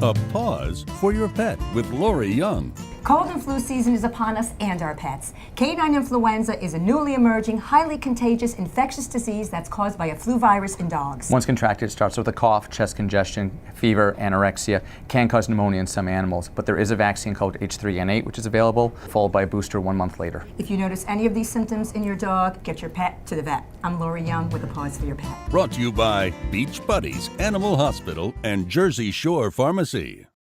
A Paws for Your Pet with Lori Young. Cold and flu season is upon us and our pets. Canine influenza is a newly emerging, highly contagious infectious disease that's caused by a flu virus in dogs. Once contracted, it starts with a cough, chest congestion, fever, anorexia, can cause pneumonia in some animals, but there is a vaccine called H3N8 which is available, followed by a booster 1 month later. If you notice any of these symptoms in your dog, get your pet to the vet. I'm Lori Young with A Paws for Your Pet. Brought to you by Beach Buddies Animal Hospital and Jersey Shore Pharmacy.